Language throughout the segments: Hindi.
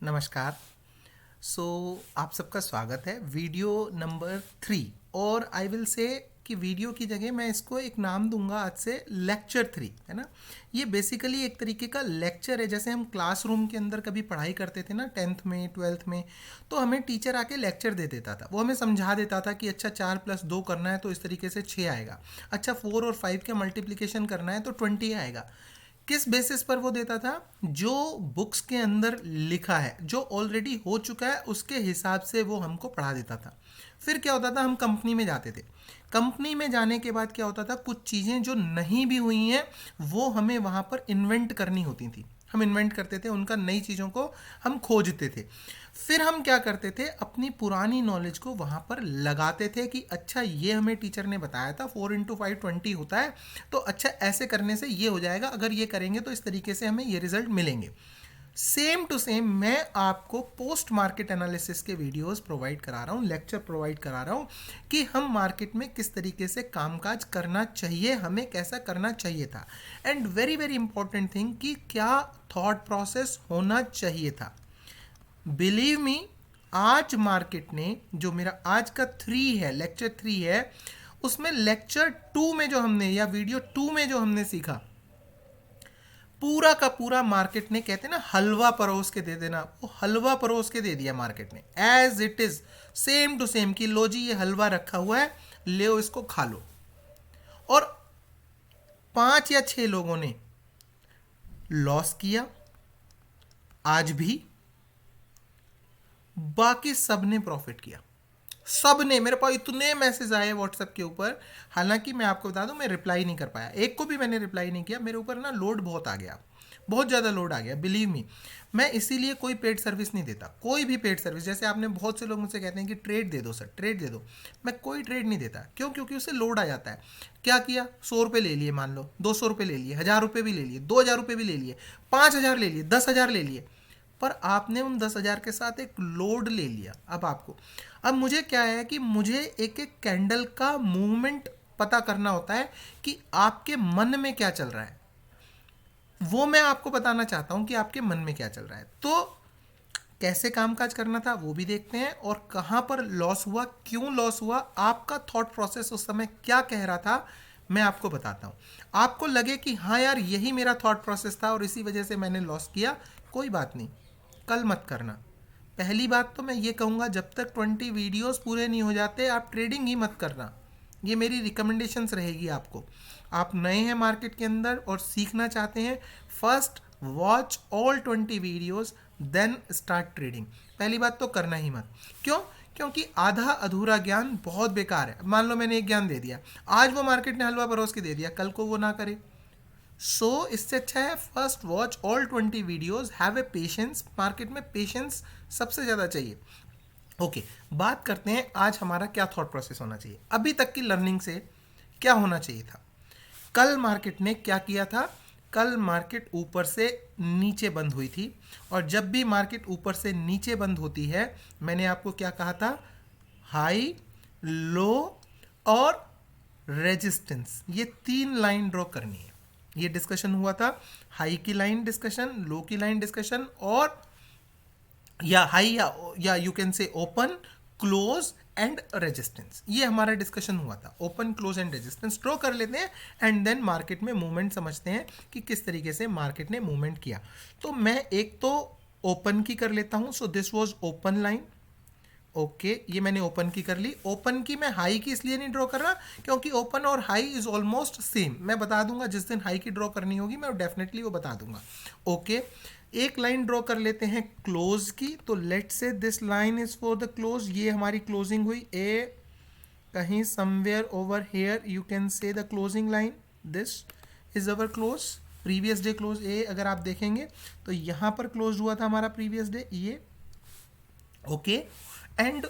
नमस्कार। आप सबका स्वागत है वीडियो नंबर 3। और आई विल से कि वीडियो की जगह मैं इसको एक नाम दूंगा आज से लेक्चर 3, है ना। ये बेसिकली एक तरीके का लेक्चर है। जैसे हम क्लासरूम के अंदर कभी पढ़ाई करते थे ना, 10th में 12th में, तो हमें टीचर आके लेक्चर दे देता था। वो हमें समझा देता था कि अच्छा 4+2 करना है तो इस तरीके से 6 आएगा, अच्छा 4 और 5 का मल्टीप्लिकेशन करना है तो 20 आएगा। किस बेसिस पर वो देता था? जो बुक्स के अंदर लिखा है, जो ऑलरेडी हो चुका है, उसके हिसाब से वो हमको पढ़ा देता था। फिर क्या होता था, हम कंपनी में जाते थे। कंपनी में जाने के बाद क्या होता था, कुछ चीज़ें जो नहीं भी हुई हैं वो हमें वहाँ पर इन्वेंट करनी होती थी। हम इन्वेंट करते थे, उनका नई चीज़ों को हम खोजते थे। फिर हम क्या करते थे, अपनी पुरानी नॉलेज को वहाँ पर लगाते थे कि अच्छा ये हमें टीचर ने बताया था 4 × 5 20 होता है, तो अच्छा ऐसे करने से ये हो जाएगा, अगर ये करेंगे तो इस तरीके से हमें ये रिजल्ट मिलेंगे। सेम टू सेम मैं आपको पोस्ट मार्केट एनालिसिस के वीडियोस प्रोवाइड करा रहा हूँ, लेक्चर प्रोवाइड करा रहा हूँ कि हम मार्केट में किस तरीके से कामकाज करना चाहिए, हमें कैसा करना चाहिए था। And very very important thing कि क्या थॉट प्रोसेस होना चाहिए था। बिलीव मी, आज मार्केट ने जो मेरा आज का 3 है, लेक्चर 3 है, उसमें लेक्चर 2 में जो हमने या वीडियो 2 में जो हमने सीखा, पूरा का पूरा मार्केट ने, कहते हैं ना हलवा परोस के दे देना, वो हलवा परोस के दे दिया मार्केट ने as it is, same to same कि लो जी ये हलवा रखा हुआ है, ले इसको खा लो। और 5 या 6 लोगों ने लॉस किया आज भी, बाकी सब ने प्रॉफिट किया। सब ने, मेरे पास इतने मैसेज आए व्हाट्सएप के ऊपर, हालांकि मैं आपको बता दूं मैं रिप्लाई नहीं कर पाया, एक को भी मैंने रिप्लाई नहीं किया। मेरे ऊपर ना लोड बहुत आ गया, बहुत ज़्यादा लोड आ गया, बिलीव मी। मैं इसीलिए कोई पेड सर्विस नहीं देता, कोई भी पेड सर्विस। जैसे आपने बहुत से लोग मुझसे कहते हैं कि ट्रेड दे दो सर, ट्रेड दे दो, मैं कोई ट्रेड नहीं देता। क्यों? क्योंकि उससे लोड आ जाता है। क्या किया, 100 रुपये ले लिए, मान लो 200 रुपये ले लिए, 1000 रुपये भी ले लिए, 2000 रुपये भी ले लिए, 5000 ले लिए, 10,000 ले लिए, पर आपने उन 10,000 के साथ एक लोड ले लिया। अब मुझे क्या है कि मुझे एक एक कैंडल का मूवमेंट पता करना होता है कि आपके मन में क्या चल रहा है। वो मैं आपको बताना चाहता हूं कि आपके मन में क्या चल रहा है। तो कैसे कामकाज करना था वो भी देखते हैं, और कहां पर लॉस हुआ, क्यों लॉस हुआ, आपका थॉट प्रोसेस उस समय क्या कह रहा था, मैं आपको बताता हूं। आपको लगे कि हाँ यार यही मेरा थॉट प्रोसेस था और इसी वजह से मैंने लॉस किया, कोई बात नहीं, कल मत करना। पहली बात तो मैं ये कहूँगा, जब तक 20 वीडियोस पूरे नहीं हो जाते आप ट्रेडिंग ही मत करना। ये मेरी रिकमेंडेशंस रहेगी आपको। आप नए हैं मार्केट के अंदर और सीखना चाहते हैं, first watch all 20 videos then start trading. पहली बात तो करना ही मत। क्यों? क्योंकि आधा अधूरा ज्ञान बहुत बेकार है। मान लो मैंने एक ज्ञान दे दिया, आज वो मार्केट ने हलवा परोस के दे दिया, कल को वो ना करे। इससे अच्छा है first watch all 20 videos, have a patience. Market में पेशेंस सबसे ज़्यादा चाहिए। ओके, बात करते हैं आज हमारा क्या थॉट प्रोसेस होना चाहिए, अभी तक की लर्निंग से क्या होना चाहिए था। कल मार्केट ने क्या किया था? कल मार्केट ऊपर से नीचे बंद हुई थी, और जब भी मार्केट ऊपर से नीचे बंद होती है, मैंने आपको क्या कहा था? हाई, लो और रेजिस्टेंस, ये 3 लाइन ड्रॉ करनी है। ये डिस्कशन हुआ था, हाई की लाइन डिस्कशन, लो की लाइन डिस्कशन, और या हाई या यू कैन से ओपन, क्लोज एंड रेजिस्टेंस। ये हमारा डिस्कशन हुआ था। Open, close and resistance draw कर लेते हैं एंड देन मार्केट में मूवमेंट समझते हैं कि किस तरीके से मार्केट ने मूवमेंट किया। तो मैं एक तो ओपन की कर लेता हूं। So this was open line. Okay, ये मैंने ओपन की कर ली। ओपन की मैं हाई की इसलिए नहीं ड्रॉ कर रहा क्योंकि ओपन और हाई इज ऑलमोस्ट सेम। मैं बता दूंगा जिस दिन हाई की ड्रॉ करनी होगी, मैं डेफिनेटली वो बता दूंगा। ओके, एक लाइन ड्रॉ कर लेते हैं क्लोज की। तो let say this line is for the close. ये हमारी क्लोजिंग हुई, ए कहीं somewhere over here you can say the closing line, this is our close. Previous day close ए अगर आप देखेंगे तो यहाँ पर क्लोज हुआ था हमारा प्रीवियस डे, ये। ओके, एंड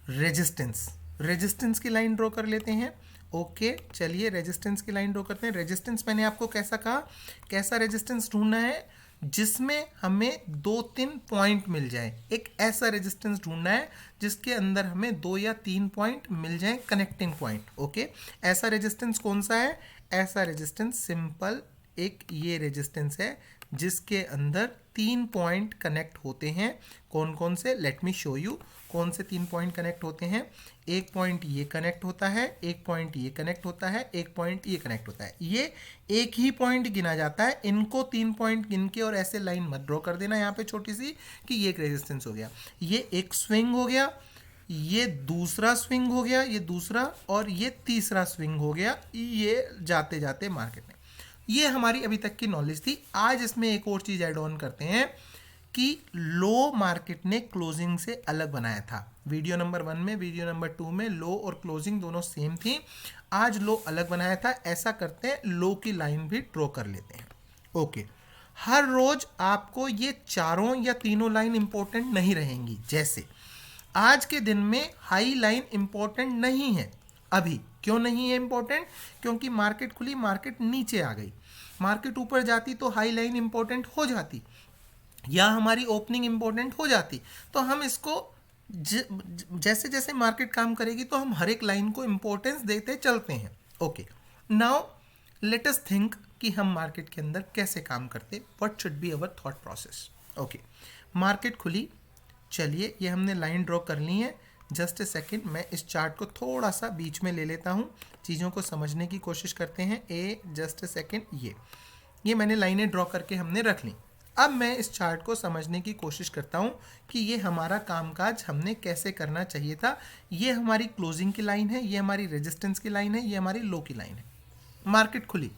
रेजिस्टेंस, रेजिस्टेंस की लाइन ड्रॉ कर लेते हैं। ओके, चलिए रेजिस्टेंस की लाइन ड्रॉ करते हैं। रेजिस्टेंस मैंने आपको कैसा कहा, कैसा रेजिस्टेंस ढूंढना है जिसमें हमें 2-3 पॉइंट मिल जाए। एक ऐसा रेजिस्टेंस ढूंढना है जिसके अंदर हमें 2 या 3 पॉइंट मिल जाए, कनेक्टिंग पॉइंट। ओके, ऐसा रेजिस्टेंस कौन सा है? ऐसा रेजिस्टेंस सिंपल एक ये रेजिस्टेंस है जिसके अंदर 3 पॉइंट कनेक्ट होते हैं। कौन कौन से, लेट मी शो यू कौन से 3 पॉइंट कनेक्ट होते हैं। एक पॉइंट ये कनेक्ट होता है, एक पॉइंट ये कनेक्ट होता है, एक पॉइंट ये कनेक्ट होता है। ये एक ही पॉइंट गिना जाता है। इनको 3 पॉइंट गिन के और ऐसे लाइन मत ड्रॉ कर देना यहाँ पे छोटी सी कि ये एक रेजिस्टेंस हो गया, ये एक स्विंग हो गया, ये दूसरा स्विंग हो गया, ये दूसरा, और ये तीसरा स्विंग हो गया, ये जाते जाते मार्केट में। ये हमारी अभी तक की नॉलेज थी। आज इसमें एक और चीज़ ऐड ऑन करते हैं कि लो मार्केट ने क्लोजिंग से अलग बनाया था। वीडियो नंबर 1 में, वीडियो नंबर 2 में लो और क्लोजिंग दोनों सेम थी। आज लो अलग बनाया था। ऐसा करते हैं, लो की लाइन भी ड्रॉ कर लेते हैं। ओके, हर रोज आपको ये चारों या तीनों लाइन इंपॉर्टेंट नहीं रहेंगी। जैसे आज के दिन में हाई लाइन इंपॉर्टेंट नहीं है अभी। क्यों नहीं है इंपॉर्टेंट? क्योंकि मार्केट खुली, मार्केट नीचे आ गई। मार्केट ऊपर जाती तो हाई लाइन इंपॉर्टेंट हो जाती, या हमारी ओपनिंग इंपॉर्टेंट हो जाती। तो हम इसको जैसे जैसे मार्केट काम करेगी तो हम हर एक लाइन को इंपॉर्टेंस देते चलते हैं। Okay, now let us think कि हम मार्केट के अंदर कैसे काम करते, what should be our thought process. Okay, market खुली, चलिए ये हमने लाइन ड्रॉ कर ली है। जस्ट ए सेकेंड, मैं इस चार्ट को थोड़ा सा बीच में ले लेता हूँ, चीज़ों को समझने की कोशिश करते हैं। जस्ट ए सेकेंड, ये मैंने लाइनें ड्रॉ करके हमने रख ली। अब मैं इस चार्ट को समझने की कोशिश करता हूँ कि ये हमारा कामकाज हमने कैसे करना चाहिए था। ये हमारी क्लोजिंग की लाइन है, ये हमारी रेजिस्टेंस की लाइन है, ये हमारी लो की लाइन है। मार्केट खुली,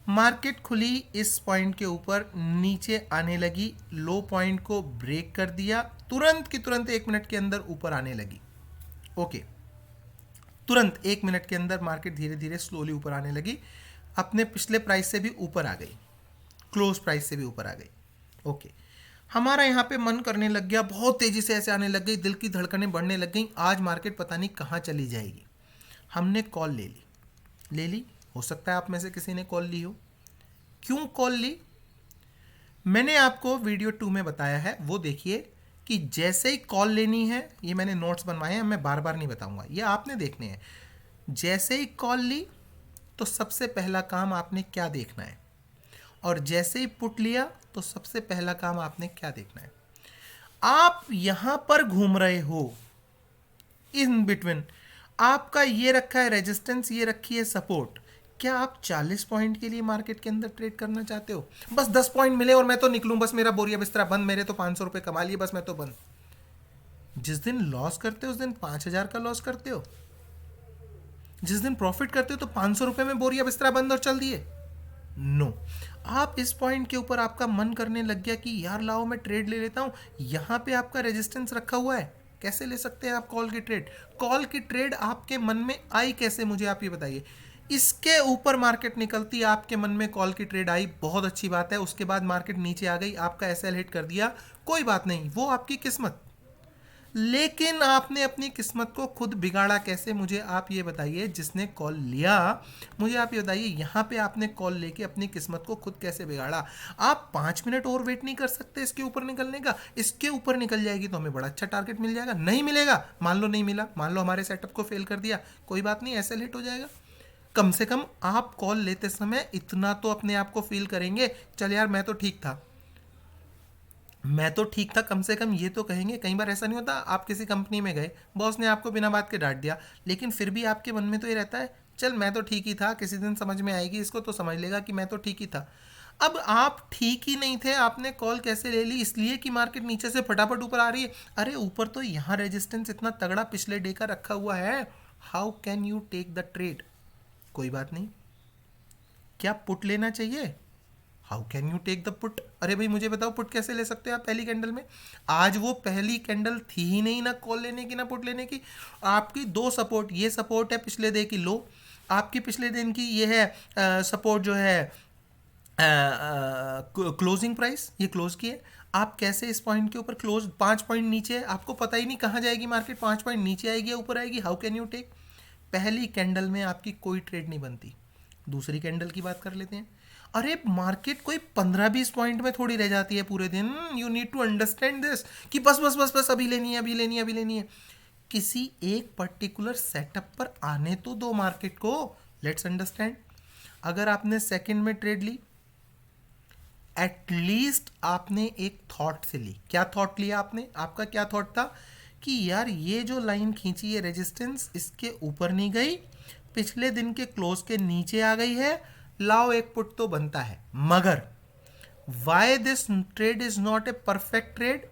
मार्केट खुली इस पॉइंट के ऊपर नीचे आने लगी, लो पॉइंट को ब्रेक कर दिया, तुरंत की तुरंत 1 मिनट के अंदर ऊपर आने लगी। ओके, तुरंत 1 मिनट के अंदर मार्केट धीरे धीरे स्लोली ऊपर आने लगी, अपने पिछले प्राइस से भी ऊपर आ गई, क्लोज प्राइस से भी ऊपर आ गई। ओके, हमारा यहाँ पे मन करने लग गया, बहुत तेजी से ऐसे आने लग गई, दिल की धड़कनें बढ़ने लग गई, आज मार्केट पता नहीं कहाँ चली जाएगी। हमने कॉल ले ली। हो सकता है आप में से किसी ने कॉल ली हो। क्यों कॉल ली? मैंने आपको वीडियो 2 में बताया है, वो देखिए कि जैसे ही कॉल लेनी है, ये मैंने नोट्स बनवाए हैं, मैं बार बार नहीं बताऊंगा, ये आपने देखने हैं। जैसे ही कॉल ली तो सबसे पहला काम आपने क्या देखना है, और जैसे ही पुट लिया तो सबसे पहला काम आपने क्या देखना है। आप यहां पर घूम रहे हो, इन बिटवीन आपका ये रखा है रेजिस्टेंस, ये रखी है सपोर्ट। क्या आप 40 पॉइंट के लिए मार्केट के अंदर ट्रेड करना चाहते हो? बस 10 पॉइंट मिले और मैं तो निकलूं, बस मेरा बोरिया बिस्तरा बंद, मेरे तो 500 रुपये कमा लिए, बस मैं तो बंद। जिस दिन लॉस करते हो उस दिन 5000 का लॉस करते हो, जिस दिन प्रॉफिट करते हो तो 500 रुपये में बोरिया बिस्तरा बंद और चल दिए। नो, आप इस पॉइंट के ऊपर आपका मन करने लग गया कि यार लाओ मैं ट्रेड ले लेता हूं, यहां पे आपका रेजिस्टेंस रखा हुआ है। कैसे ले सकते हैं आप कॉल की ट्रेड? कॉल की ट्रेड आपके मन में आई कैसे, मुझे आप ये बताइए। इसके ऊपर मार्केट निकलती, आपके मन में कॉल की ट्रेड आई, बहुत अच्छी बात है। उसके बाद मार्केट नीचे आ गई, आपका एसएल हिट कर दिया, कोई बात नहीं, वो आपकी किस्मत। लेकिन आपने अपनी किस्मत को खुद बिगाड़ा कैसे, मुझे आप ये बताइए। जिसने कॉल लिया, मुझे आप ये बताइए, यहाँ पे आपने कॉल लेके अपनी किस्मत को खुद कैसे बिगाड़ा। आप 5 मिनट और वेट नहीं कर सकते इसके ऊपर निकलने का? इसके ऊपर निकल जाएगी तो हमें बड़ा अच्छा टारगेट मिल जाएगा। नहीं मिलेगा, मान लो नहीं मिला, मान लो हमारे सेटअप को फेल कर दिया, कोई बात नहीं, ऐसे लेट हो जाएगा। कम से कम आप कॉल लेते समय इतना तो अपने आप को फील करेंगे, चल यार मैं तो ठीक था, मैं तो ठीक था, कम से कम ये तो कहेंगे। कई बार ऐसा नहीं होता, आप किसी कंपनी में गए, बॉस ने आपको बिना बात के डांट दिया, लेकिन फिर भी आपके मन में तो ये रहता है चल मैं तो ठीक ही था, किसी दिन समझ में आएगी इसको तो समझ लेगा कि मैं तो ठीक ही था। अब आप ठीक ही नहीं थे, आपने कॉल कैसे ले ली? इसलिए कि मार्केट नीचे से फटाफट ऊपर आ रही है। अरे ऊपर तो यहाँ रेजिस्टेंस इतना तगड़ा पिछले डे का रखा हुआ है, how can you take the trade? कोई बात नहीं, क्या पुट लेना चाहिए? How can you take the put? अरे भाई मुझे बताओ, पुट कैसे ले सकते हो आप पहली कैंडल में? आज वो पहली कैंडल थी ही नहीं, ना कॉल लेने की ना पुट लेने की। आपकी 2 सपोर्ट, ये सपोर्ट है पिछले डे की लो, आपकी पिछले दिन की ये है सपोर्ट जो है क्लोजिंग प्राइस, ये क्लोज की है। आप कैसे इस पॉइंट के ऊपर क्लोज, 5 पॉइंट नीचे है, आपको पता ही नहीं कहाँ जाएगी मार्केट, 5 पॉइंट नीचे आएगी या ऊपर आएगी, हाउ कैन यू टेक? पहली कैंडल में आपकी कोई ट्रेड नहीं बनती। दूसरी कैंडल की बात कर लेते हैं। अरे मार्केट कोई 15-20 पॉइंट में थोड़ी रह जाती है पूरे दिन। You need to understand this कि बस बस बस बस अभी लेनी है, अभी लेनी है, अभी लेनी है। किसी एक पर्टिकुलर सेटअप पर आने तो दो मार्केट को। Let's understand. अगर आपने सेकंड में ट्रेड ली, एटलीस्ट आपने एक थॉट से ली। क्या थॉट लिया आपने? आपका क्या थॉट था कि यार ये जो लाइन खींची है रेजिस्टेंस, इसके ऊपर नहीं गई, पिछले दिन के क्लोज के नीचे आ गई है, लाओ एक पुट तो बनता है। मगर why this trade is not a perfect trade?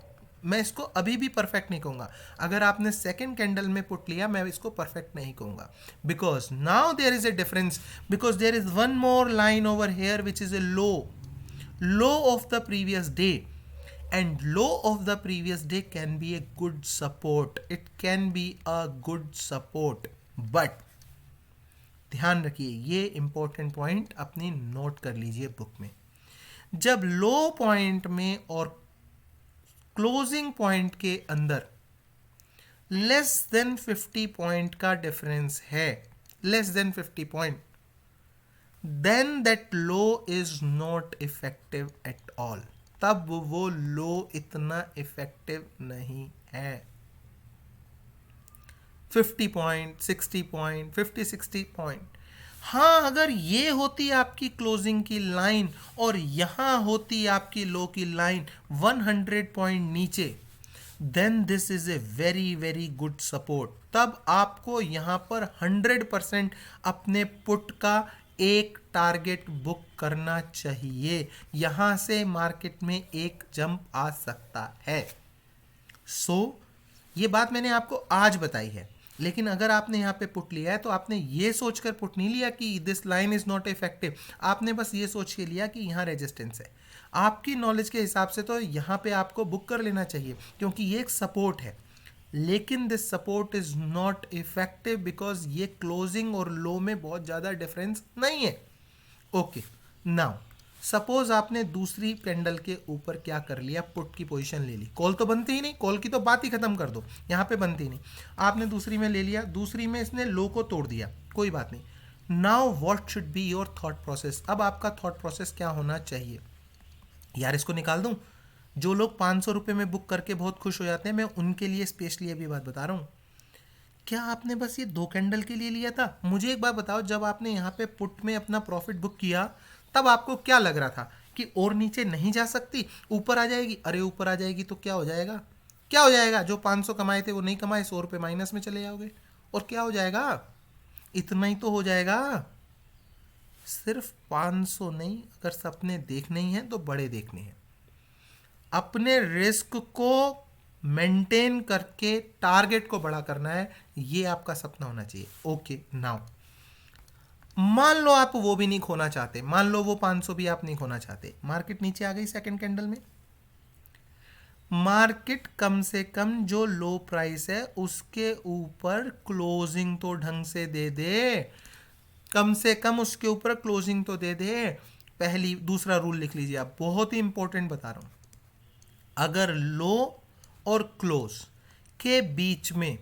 मैं इसको अभी भी परफेक्ट नहीं कहूंगा। अगर आपने सेकेंड कैंडल में पुट लिया, मैं इसको परफेक्ट नहीं कहूंगा, because now there is a difference, because there is one more line over here which is a low of the previous day, and low of the previous day can be a good support, it can be a good support, but ध्यान रखिए, ये इंपॉर्टेंट पॉइंट अपनी नोट कर लीजिए बुक में। जब लो पॉइंट में और क्लोजिंग पॉइंट के अंदर लेस देन 50 पॉइंट का डिफरेंस है, less than 50 point, then that low is not effective at all, तब वो लो इतना इफेक्टिव नहीं है। 50 पॉइंट, 60 पॉइंट, 50-60 पॉइंट, हाँ अगर ये होती आपकी क्लोजिंग की लाइन और यहां होती आपकी लो की लाइन 100 पॉइंट नीचे, then this is a very very good support. तब आपको यहां पर 100% अपने पुट का एक टारगेट बुक करना चाहिए। यहां से मार्केट में एक जंप आ सकता है। सो ये बात मैंने आपको आज बताई है, लेकिन अगर आपने यहाँ पे पुट लिया है तो आपने ये सोचकर पुट नहीं लिया कि this line is not effective, आपने बस ये सोच के लिया कि यहाँ रेजिस्टेंस है। आपकी नॉलेज के हिसाब से तो यहाँ पे आपको बुक कर लेना चाहिए, क्योंकि ये एक सपोर्ट है, लेकिन this support is not effective because ये क्लोजिंग और लो में बहुत ज़्यादा डिफरेंस नहीं है। ओके, नाउ सपोज आपने दूसरी कैंडल के ऊपर क्या कर लिया, पुट की पोजीशन ले ली। कॉल तो बनती ही नहीं, कॉल की तो बात ही खत्म कर दो, यहाँ पे बनती ही नहीं। आपने दूसरी में ले लिया, दूसरी में इसने लो को तोड़ दिया, कोई बात नहीं। Now what should be your thought process? अब आपका थॉट प्रोसेस क्या होना चाहिए? यार इसको निकाल दूं? जो लोग 500 रुपये में बुक करके बहुत खुश हो जाते हैं, मैं उनके लिए स्पेशली अभी बात बता रहा हूँ। क्या आपने बस ये 2 कैंडल के लिए लिया था? मुझे एक बात बताओ, जब आपने यहाँ पे पुट में अपना प्रॉफिट बुक किया, तब आपको क्या लग रहा था कि और नीचे नहीं जा सकती, ऊपर आ जाएगी? अरे ऊपर आ जाएगी तो क्या हो जाएगा? क्या हो जाएगा? जो 500 कमाए थे वो नहीं कमाए, 100 रुपये माइनस में चले जाओगे, और क्या हो जाएगा? इतना ही तो हो जाएगा। सिर्फ 500 नहीं, अगर सपने देखने ही हैं तो बड़े देखने हैं। अपने रिस्क को मेंटेन करके टारगेट को बड़ा करना है, ये आपका सपना होना चाहिए। ओके, नाउ मान लो आप वो भी नहीं खोना चाहते, मान लो वो 500 भी आप नहीं खोना चाहते, मार्केट नीचे आ गई सेकंड कैंडल में, मार्केट कम से कम जो लो प्राइस है उसके ऊपर क्लोजिंग तो ढंग से दे दे, कम से कम उसके ऊपर क्लोजिंग तो दे दे। पहली दूसरा रूल लिख लीजिए आप, बहुत ही इंपॉर्टेंट बता रहा हूं। अगर लो और क्लोज के बीच में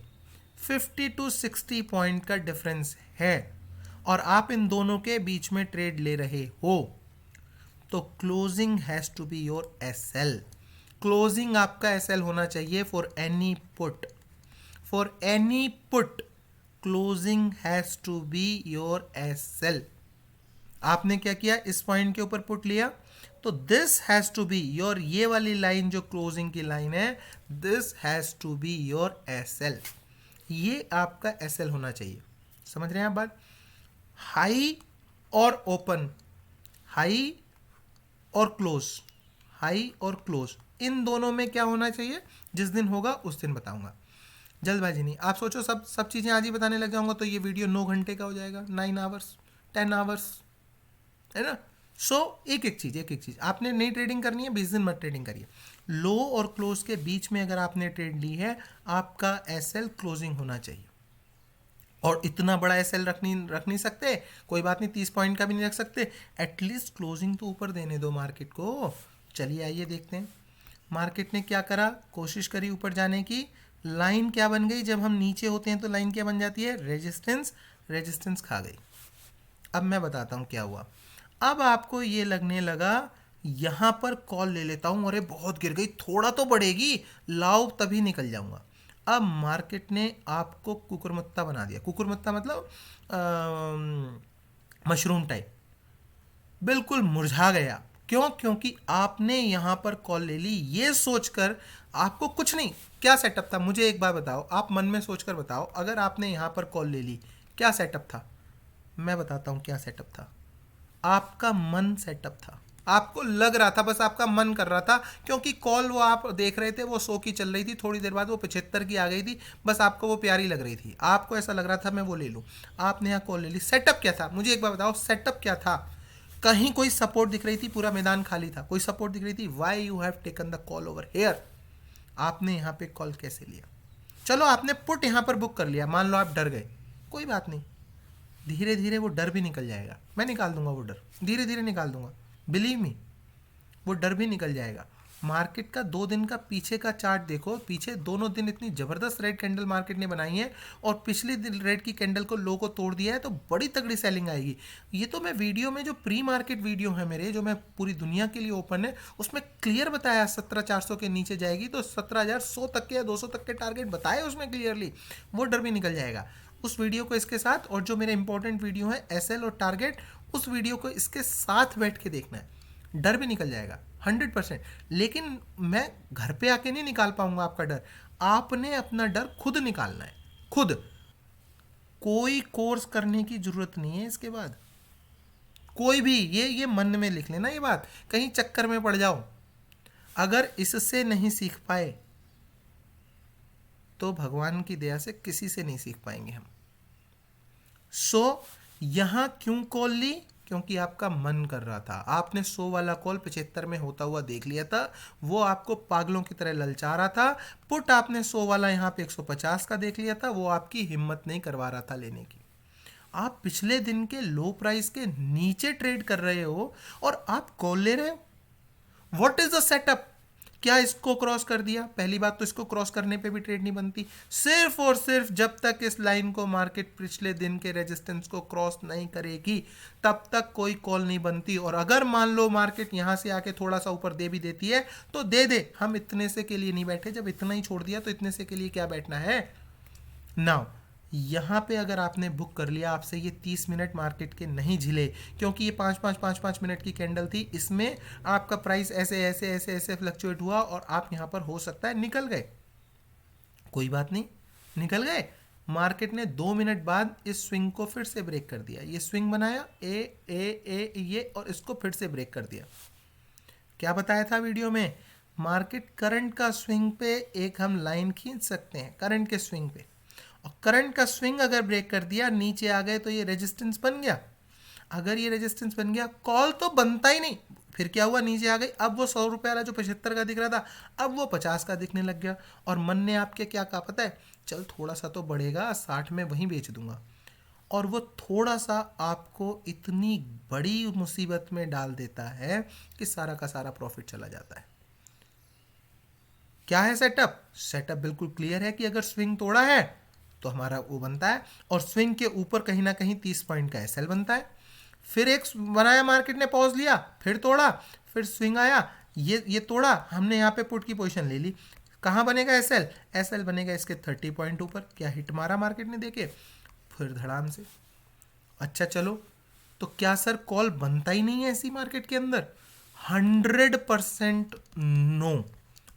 50 to 60 पॉइंट का डिफरेंस है और आप इन दोनों के बीच में ट्रेड ले रहे हो, तो closing has to be your SL. Closing आपका एसएल होना चाहिए for any put, for any put closing has to be your SL. आपने क्या किया, इस पॉइंट के ऊपर पुट लिया, तो this has to be your, ये वाली लाइन जो क्लोजिंग की लाइन है, this has to be your SL. ये आपका एसएल होना चाहिए। समझ रहे हैं आप बात? हाई और ओपन, हाई और क्लोज, हाई और क्लोज, इन दोनों में क्या होना चाहिए? जिस दिन होगा उस दिन बताऊंगा, जल्दबाजी नहीं। आप सोचो सब चीज़ें आज ही बताने लग जाऊंगा तो ये वीडियो 9 घंटे का हो जाएगा, 9 आवर्स, 10 आवर्स, है ना? सो एक एक चीज़ आपने नई ट्रेडिंग करनी है, 20 दिन मत ट्रेडिंग करिए। लो और क्लोज के बीच में अगर आपने ट्रेड ली है, आपका एसएल क्लोजिंग होना चाहिए। और इतना बड़ा एसएल रख नहीं सकते, कोई बात नहीं, 30 पॉइंट का भी नहीं रख सकते, एटलीस्ट क्लोजिंग तो ऊपर देने दो मार्केट को। चलिए आइए देखते हैं मार्केट ने क्या करा, कोशिश करी ऊपर जाने की। लाइन क्या बन गई? जब हम नीचे होते हैं तो लाइन क्या बन जाती है? रेजिस्टेंस। रेजिस्टेंस खा गई। अब मैं बताता हूँ क्या हुआ। अब आपको ये लगने लगा यहाँ पर कॉल ले लेता हूँ, अरे बहुत गिर गई, थोड़ा तो बढ़ेगी, लाओ तभी निकल जाऊँगा। अब मार्केट ने आपको कुकुरमुत्ता बना दिया। कुकुरमुत्ता मतलब मशरूम टाइप, बिल्कुल मुरझा गया। क्यों? क्योंकि आपने यहाँ पर कॉल ले ली ये सोचकर, आपको कुछ नहीं। क्या सेटअप था मुझे एक बार बताओ, आप मन में सोचकर बताओ, अगर आपने यहाँ पर कॉल ले ली क्या सेटअप था? मैं बताता हूँ क्या सेटअप था। आपका मन सेटअप था। आपको लग रहा था, बस आपका मन कर रहा था, क्योंकि कॉल वो आप देख रहे थे वो 100 की चल रही थी, थोड़ी देर बाद वो 75 की आ गई थी, बस आपको वो प्यारी लग रही थी, आपको ऐसा लग रहा था मैं वो ले लूँ। आपने यहाँ कॉल ले ली। सेटअप क्या था मुझे एक बार बताओ, सेटअप क्या था? कहीं कोई सपोर्ट दिख रही थी? पूरा मैदान खाली था, कोई सपोर्ट दिख रही थी? Why you have taken the call over here? आपने यहाँ पे कॉल कैसे लिया? चलो आपने पुट यहाँ पर बुक कर लिया, मान लो आप डर गए, कोई बात नहीं, धीरे धीरे वो डर भी निकल जाएगा। मैं निकाल दूंगा वो डर, धीरे धीरे निकाल दूंगा, बिलीव मी, वो डर भी निकल जाएगा। मार्केट का 2 दिन का पीछे का चार्ट देखो, पीछे दोनों दिन इतनी ज़बरदस्त रेड कैंडल मार्केट ने बनाई है, और पिछले दिन रेड की कैंडल को लो को तोड़ दिया है, तो बड़ी तगड़ी सेलिंग आएगी। ये तो मैं वीडियो में, जो प्री मार्केट वीडियो है मेरे, जो मैं पूरी दुनिया के लिए ओपन है, उसमें क्लियर बताया 17,400 के नीचे जाएगी तो 17,100 तक के या 200 तक के टारगेट बताए उसमें क्लियरली। वो डर भी निकल जाएगा। उस वीडियो को इसके साथ, और जो मेरे इंपॉर्टेंट वीडियो है एसएल और टारगेट, उस वीडियो को इसके साथ बैठ के देखना है, डर भी निकल जाएगा 100%। लेकिन मैं घर पे आके नहीं निकाल पाऊंगा आपका डर, आपने अपना डर खुद निकालना है, खुद। कोई कोर्स करने की जरूरत नहीं है इसके बाद, कोई भी। ये मन में लिख लेना ये बात, कहीं चक्कर में पड़ जाओ। अगर इससे नहीं सीख पाए तो भगवान की दया से किसी से नहीं सीख पाएंगे हम। सो यहां क्यों कॉल ली? क्योंकि आपका मन कर रहा था, आपने 100 वाला कॉल 75 में होता हुआ देख लिया था, वो आपको पागलों की तरह ललचा रहा था। पुट आपने 100 वाला यहाँ पे 150 का देख लिया था, वो आपकी हिम्मत नहीं करवा रहा था लेने की। आप पिछले दिन के लो प्राइस के नीचे ट्रेड कर रहे हो और आप कॉल ले रहे हो। What is the setup? क्या इसको क्रॉस कर दिया? पहली बात तो इसको क्रॉस करने पे भी ट्रेड नहीं बनती, सिर्फ और सिर्फ जब तक इस लाइन को मार्केट पिछले दिन के रेजिस्टेंस को क्रॉस नहीं करेगी तब तक कोई कॉल नहीं बनती। और अगर मान लो मार्केट यहां से आके थोड़ा सा ऊपर दे भी देती है तो दे दे, हम इतने से के लिए नहीं बैठे, जब इतना ही छोड़ दिया तो इतने से के लिए क्या बैठना है। नाउ यहाँ पे अगर आपने बुक कर लिया, आपसे ये 30 मिनट मार्केट के नहीं झिले, क्योंकि ये 5-5 मिनट की कैंडल थी, इसमें आपका प्राइस ऐसे ऐसे ऐसे ऐसे फ्लक्चुएट हुआ और आप यहाँ पर हो सकता है निकल गए, कोई बात नहीं, निकल गए। मार्केट ने 2 मिनट बाद इस स्विंग को फिर से ब्रेक कर दिया, ये स्विंग बनाया ए ए ए ये, और इसको फिर से ब्रेक कर दिया। क्या बताया था वीडियो में? मार्केट करंट का स्विंग पे एक हम लाइन खींच सकते हैं, करंट के स्विंग पे, और करंट का स्विंग अगर ब्रेक कर दिया, नीचे आ गए, तो ये रेजिस्टेंस बन गया। अगर ये रेजिस्टेंस बन गया, कॉल तो बनता ही नहीं, फिर क्या हुआ, नीचे आ गई। अब वो 100 रुपये वाला जो 75 का दिख रहा था, अब वो 50 का दिखने लग गया, और मन ने आपके क्या कहा पता है? चल थोड़ा सा तो बढ़ेगा, 60 में वहीं बेच दूंगा। और वो थोड़ा सा आपको इतनी बड़ी मुसीबत में डाल देता है कि सारा का सारा प्रॉफिट चला जाता है। क्या है सेटअप? सेटअप बिल्कुल क्लियर है कि अगर स्विंग तोड़ा है तो हमारा वो बनता है, और स्विंग के ऊपर कहीं ना कहीं 30 पॉइंट का एसएल बनता है। फिर एक बनाया, मार्केट ने पॉज लिया, फिर तोड़ा, फिर स्विंग आया, ये तोड़ा, हमने यहाँ पे पुट की पोजीशन ले ली। कहाँ बनेगा एसएल? एसएल बनेगा इसके 30 पॉइंट ऊपर। क्या हिट मारा मार्केट ने देखे, फिर धड़ाम से। अच्छा चलो, तो क्या सर कॉल बनता ही नहीं है ऐसी मार्केट के अंदर? 100% नो।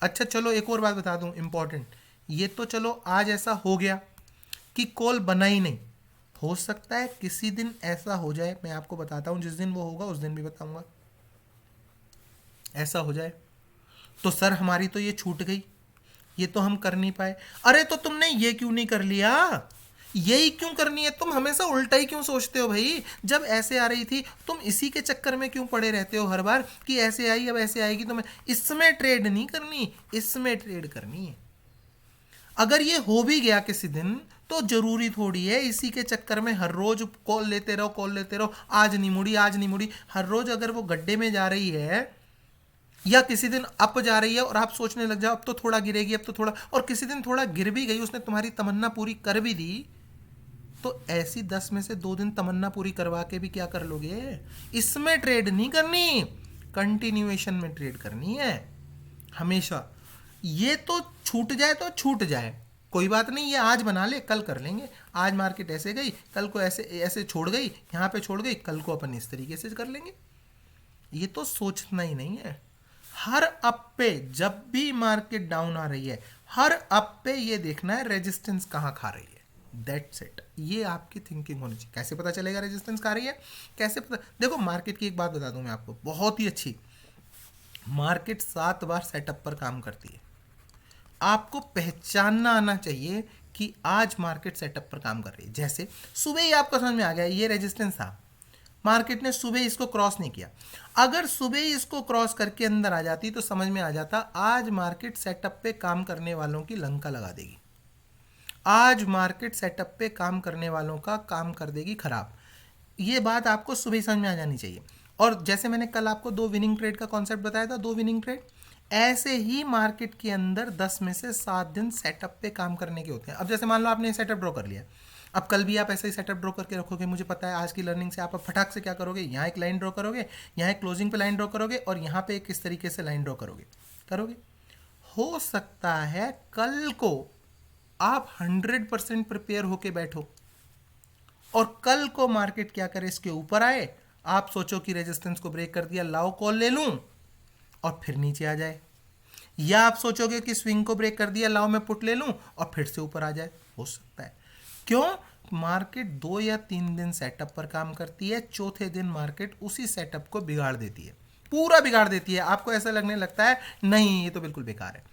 अच्छा चलो एक और बात बता दूं इंपॉर्टेंट, ये तो चलो आज ऐसा हो गया कि कॉल बना ही नहीं, हो सकता है किसी दिन ऐसा हो जाए, मैं आपको बताता हूं, जिस दिन वो होगा उस दिन भी बताऊंगा, ऐसा हो जाए तो सर हमारी तो ये छूट गई, ये तो हम कर नहीं पाए। अरे तो तुमने ये क्यों नहीं कर लिया? यही क्यों करनी है? तुम हमेशा उल्टा ही क्यों सोचते हो भाई? जब ऐसे आ रही थी तुम इसी के चक्कर में क्यों पड़े रहते हो हर बार कि ऐसे आई अब ऐसे आएगी, तुम्हें इसमें ट्रेड नहीं करनी, इसमें ट्रेड करनी है। अगर ये हो भी गया किसी दिन तो जरूरी थोड़ी है इसी के चक्कर में हर रोज कॉल लेते रहो, कॉल लेते रहो, आज नहीं मुड़ी, आज नहीं मुड़ी। हर रोज अगर वो गड्ढे में जा रही है या किसी दिन अप जा रही है और आप सोचने लग जाओ अब तो थोड़ा गिरेगी, अब तो थोड़ा, और किसी दिन थोड़ा गिर भी गई, उसने तुम्हारी तमन्ना पूरी कर भी दी, तो ऐसी 10 में से 2 दिन तमन्ना पूरी करवा के भी क्या कर लोगे? इसमें ट्रेड नहीं करनी, कंटिन्यूएशन में ट्रेड करनी है हमेशा। ये तो छूट जाए तो छूट जाए, कोई बात नहीं, ये आज बना ले, कल कर लेंगे। आज मार्केट ऐसे गई, कल को ऐसे ऐसे छोड़ गई, यहाँ पे छोड़ गई, कल को अपन इस तरीके से कर लेंगे। ये तो सोचना ही नहीं है। हर अप पे जब भी मार्केट डाउन आ रही है, हर अप पे ये देखना है रेजिस्टेंस कहाँ खा रही है। That's it. ये आपकी थिंकिंग होनी चाहिए। कैसे पता चलेगा रेजिस्टेंस खा रही है? कैसे पता? देखो मार्केट की एक बात बता दूं मैं आपको बहुत ही अच्छी। मार्केट 7 बार सेटअप पर काम करती है। आपको पहचानना आना चाहिए कि आज मार्केट सेटअप पर काम कर रही है। जैसे सुबह ही आपको समझ में आ गया ये रेजिस्टेंस था, मार्केट ने सुबह इसको क्रॉस नहीं किया। अगर सुबह ही इसको क्रॉस करके अंदर आ जाती तो समझ में आ जाता आज मार्केट सेटअप पे काम करने वालों की लंका लगा देगी, आज मार्केट सेटअप पे काम करने वालों का काम कर देगी खराब। ये बात आपको सुबह ही समझ में आ जानी चाहिए। और जैसे मैंने कल आपको 2 विनिंग ट्रेड का कॉन्सेप्ट बताया था, 2 विनिंग ट्रेड, ऐसे ही मार्केट के अंदर 10 में से 7 दिन सेटअप पे काम करने के होते हैं। अब जैसे मान लो आपने सेटअप ड्रॉ कर लिया, अब कल भी आप ऐसे ही सेटअप ड्रॉ करके रखोगे। मुझे पता है आज की लर्निंग से आप फटाक से क्या करोगे, यहाँ एक लाइन ड्रॉ करोगे, यहाँ एक क्लोजिंग पे लाइन ड्रॉ करोगे और यहाँ पे एक इस तरीके से लाइन ड्रॉ करोगे। हो सकता है कल को आप 100% प्रिपेयर होके बैठो और कल को मार्केट क्या करे, इसके ऊपर आए, आप सोचो कि रेजिस्टेंस को ब्रेक कर दिया, लाओ कॉल ले लूं और फिर नीचे आ जाए। या आप सोचोगे कि स्विंग को ब्रेक कर दिया, लाओ मैं पुट ले लूं और फिर से ऊपर आ जाए। हो सकता है। क्यों? मार्केट 2 या 3 दिन सेटअप पर काम करती है, चौथे दिन मार्केट उसी सेटअप को बिगाड़ देती है, पूरा बिगाड़ देती है। आपको ऐसा लगने लगता है नहीं ये तो बिल्कुल बेकार है।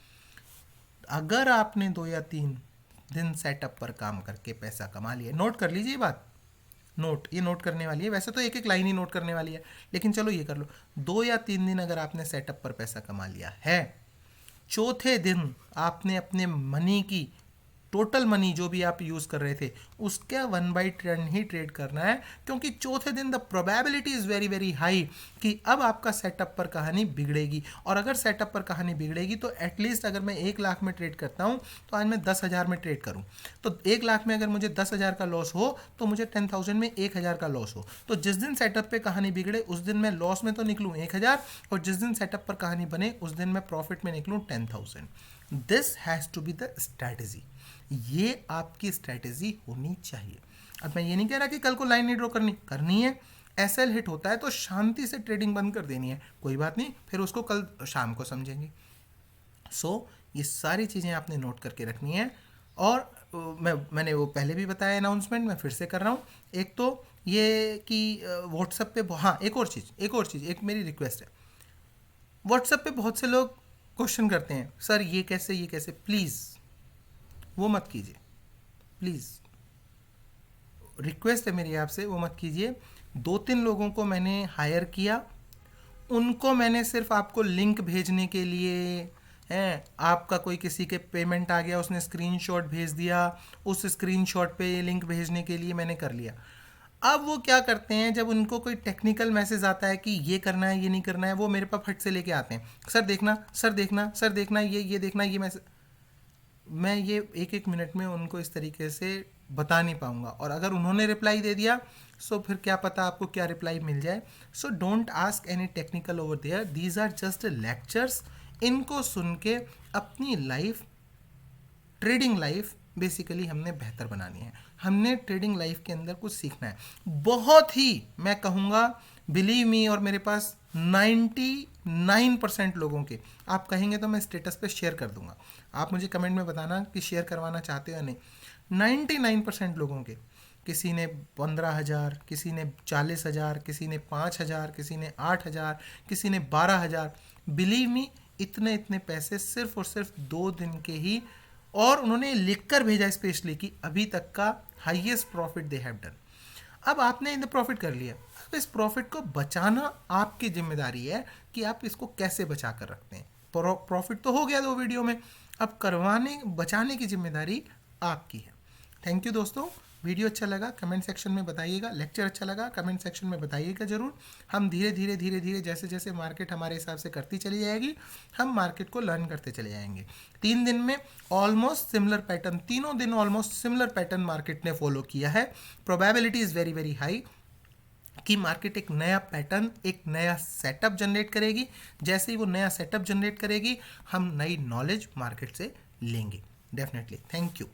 अगर आपने 2 या 3 दिन सेटअप पर काम करके पैसा कमा लिया, नोट कर लीजिए बात, ये नोट करने वाली है। वैसे तो एक एक लाइन ही नोट करने वाली है, लेकिन चलो ये कर लो, 2 या 3 दिन अगर आपने सेटअप पर पैसा कमा लिया है, चौथे दिन आपने अपने मनी की टोटल मनी जो भी आप यूज़ कर रहे थे उसका 1/10 ही ट्रेड करना है, क्योंकि चौथे दिन the probability is very very high कि अब आपका सेटअप पर कहानी बिगड़ेगी। और अगर सेटअप पर कहानी बिगड़ेगी तो एटलीस्ट अगर मैं 1 लाख में ट्रेड करता हूँ तो आज मैं 10,000 में ट्रेड करूँ, तो 1 लाख में अगर मुझे 10,000 का लॉस हो तो मुझे 10,000 में 1,000 का लॉस हो। तो जिस दिन सेटअप पे कहानी बिगड़े उस दिन मैं लॉस में तो निकलूँ 1,000, और जिस दिन सेटअप पर कहानी बने उस दिन मैं प्रॉफिट में निकलूँ 10,000। This has to be the strategy. ये आपकी स्ट्रैटेजी होनी चाहिए। अब मैं ये नहीं कह रहा कि कल को लाइन नहीं ड्रॉ करनी है। एसएल हिट होता है तो शांति से ट्रेडिंग बंद कर देनी है, कोई बात नहीं, फिर उसको कल शाम को समझेंगे। ये सारी चीज़ें आपने नोट करके रखनी है। और मैंने वो पहले भी बताया अनाउंसमेंट, मैं फिर से कर रहा हूँ। एक तो ये कि व्हाट्सएप पे, हाँ एक और चीज़, एक मेरी रिक्वेस्ट है। व्हाट्सएप पे बहुत से लोग क्वेश्चन करते हैं, सर ये कैसे, प्लीज़ वो मत कीजिए, प्लीज़ रिक्वेस्ट है मेरी आपसे, वो मत कीजिए। 2-3 लोगों को मैंने हायर किया, उनको मैंने सिर्फ आपको लिंक भेजने के लिए हैं, आपका कोई किसी के पेमेंट आ गया उसने स्क्रीनशॉट भेज दिया, उस स्क्रीनशॉट पे लिंक भेजने के लिए मैंने कर लिया। अब वो क्या करते हैं, जब उनको कोई टेक्निकल मैसेज आता है कि ये करना है ये नहीं करना है, वो मेरे पास फट से लेके आते हैं, सर देखना ये देखना ये मैसेज। मैं ये एक एक मिनट में उनको इस तरीके से बता नहीं पाऊंगा, और अगर उन्होंने रिप्लाई दे दिया सो फिर क्या पता आपको क्या रिप्लाई मिल जाए। So don't ask any technical over there, these are just lectures. इनको सुन के अपनी लाइफ, ट्रेडिंग लाइफ बेसिकली हमने बेहतर बनानी है, हमने ट्रेडिंग लाइफ के अंदर कुछ सीखना है। बहुत ही मैं कहूँगा, बिलीव मी, और मेरे पास 99% लोगों के, आप कहेंगे तो मैं स्टेटस पे शेयर कर दूंगा, आप मुझे कमेंट में बताना कि शेयर करवाना चाहते हो या नहीं। 99% लोगों के, किसी ने 15,000, किसी ने 40,000, किसी ने 5,000, किसी ने 8,000, किसी ने 12,000, बिलीव मी, इतने पैसे सिर्फ और सिर्फ 2 दिन के ही, और उन्होंने लिख कर भेजा स्पेशली कि अभी तक का highest profit they have done. अब आपने इन प्रॉफिट कर लिया, अब इस प्रॉफिट को बचाना आपकी जिम्मेदारी है कि आप इसको कैसे बचा कर रखते हैं। प्रॉफिट तो हो गया 2 वीडियो में, अब बचाने की जिम्मेदारी आपकी है। थैंक यू दोस्तों। वीडियो अच्छा लगा कमेंट सेक्शन में बताइएगा, लेक्चर अच्छा लगा कमेंट सेक्शन में बताइएगा ज़रूर। हम धीरे धीरे जैसे जैसे मार्केट हमारे हिसाब से करती चली जाएगी, हम मार्केट को लर्न करते चले जाएंगे। 3 दिन में ऑलमोस्ट सिमिलर पैटर्न, तीनों दिन ऑलमोस्ट सिमिलर पैटर्न मार्केट ने फॉलो किया है। Probability is very very high कि मार्केट एक नया पैटर्न, एक नया सेटअप जनरेट करेगी। जैसे ही वो नया सेटअप जनरेट करेगी, हम नई नॉलेज मार्केट से लेंगे डेफिनेटली। Thank you.